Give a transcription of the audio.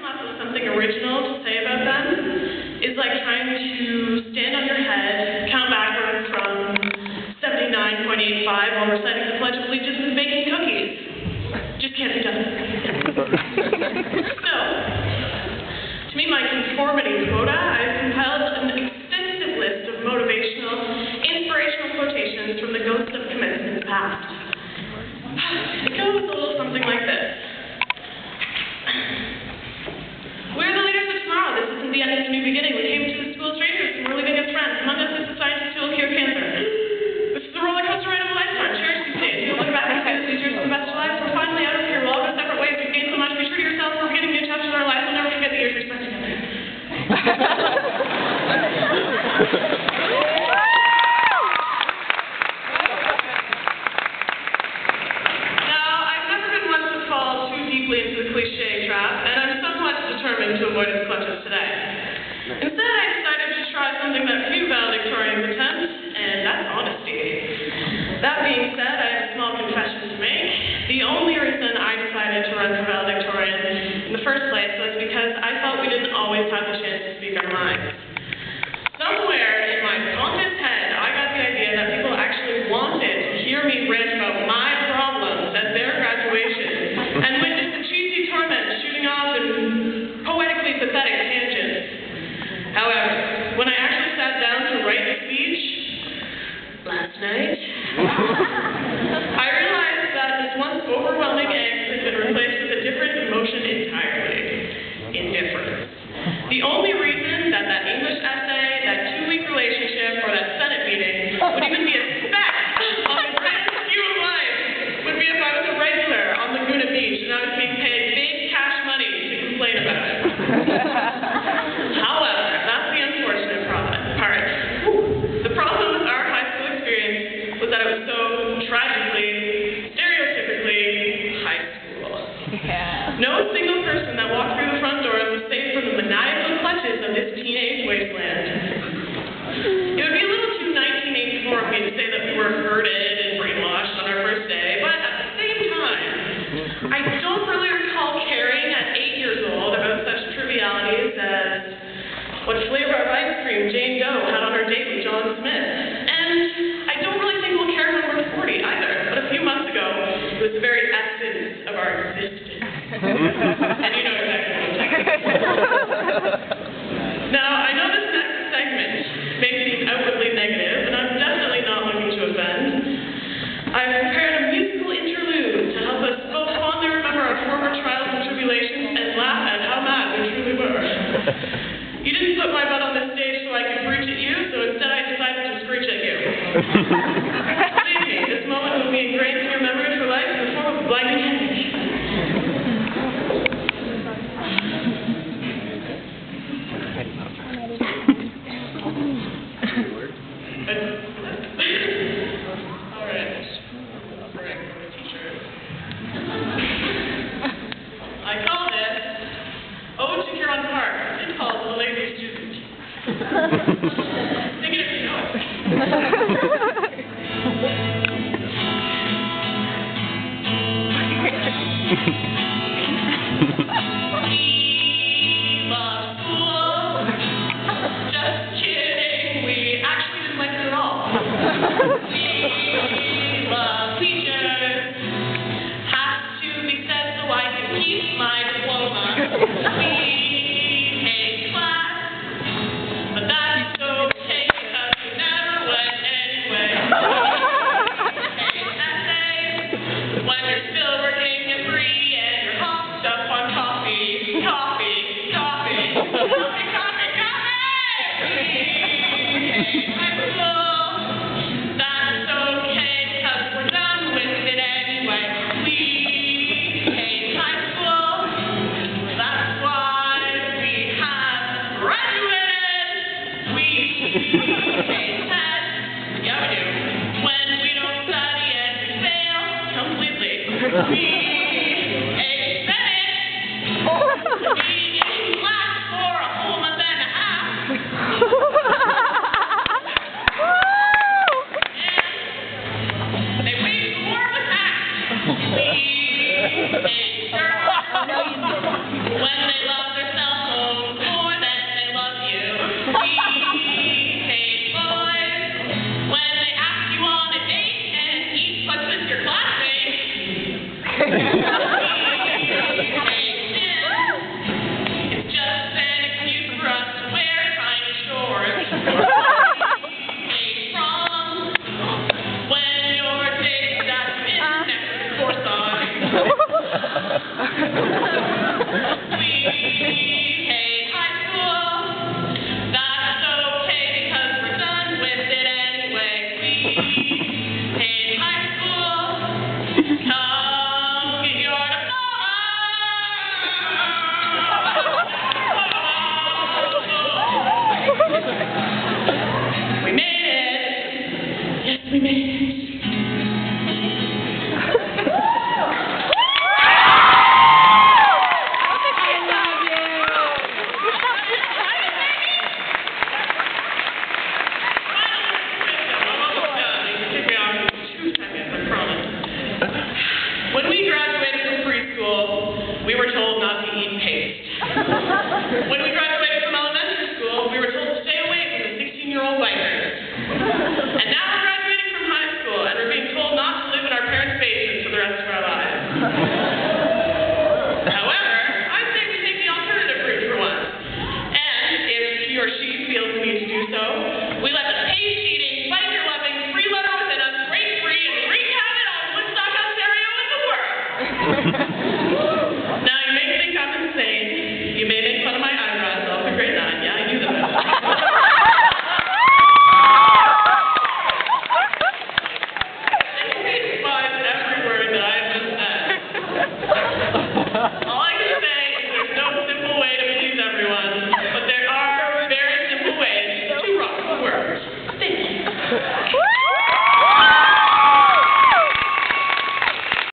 up with something original to say about them is like trying to stand on your head, count backwards from 79.85 while reciting the Pledge of Allegiance and baking cookies. Just can't be done. So, to meet my conformity quota, I've compiled an extensive list of motivational, inspirational quotations from the ghosts of commencement's past. It goes a little something like this. We're the leaders of tomorrow. This isn't the end of a new beginning. We came to the school strangers and we're leaving as friends. Among us is a scientist who will cure cancer. This is the roller coaster ride of a lifetime. Cherish these days. You'll look back and say that these years are the best of lives. We're finally out of here. We'll all go separate ways. We've gained so much. Be true to yourself. We're beginning new chapters in our lives. We'll never forget the years we spent together. To avoid its clutches today. Instead, I decided to try something that few valedictorians attempt, and that's honesty. That being said, I have a small confession to make. The only reason I decided to run for valedictorian in the first place was because I felt we didn't always have the chance to speak our minds. Somewhere in my pompous head, I got the idea that people actually wanted to hear me rant about my problems at their graduation and witness the cheesy torment shooting off and poetically pathetic tangents. However, when I actually sat down to write a speech last night, I realized that this once overwhelming angst had been replaced with a different emotion entirely: indifference. The only reason that English essay, that 2-week relationship, or that Senate meeting would even be a speck on the grand skew of life would be if I was a regular on Laguna Beach and I was being paid big cash money to complain about it. However, that's the unfortunate part. The problem with our high school experience was that it was so tragically, stereotypically high school. Yeah. No single person that walked through the front doors was safe from the maniacal clutches of this teenage wasteland. It would be a little too 1984 of me to say that we were herded and brainwashed on our first day, but at the same time, I don't really recall caring at 8 years old about such trivialities as what flavor of ice cream Jane Doe had on her date with John Smith. And I don't really think we'll care when we're 40 either, but a few months ago, it was the very essence of our existence. And you know exactly what I'm talking about. Now, I know this next segment may seem outwardly negative, and I'm definitely not looking to offend. I've prepared a musical interlude to help us both fondly remember our former trials and tribulations and laugh at how mad we truly were. You didn't put my butt on this stage so I could preach at you, so instead I decided to screech at you. Believe me, this moment will be ingrained in your memory for life in the form of a blinding image. Sing it if you know it. We love school. Just kidding. We actually didn't like it at all. We love teachers. Has to be said so I can keep my diploma. We hate class. But that's okay because we never went not to eat paste. When we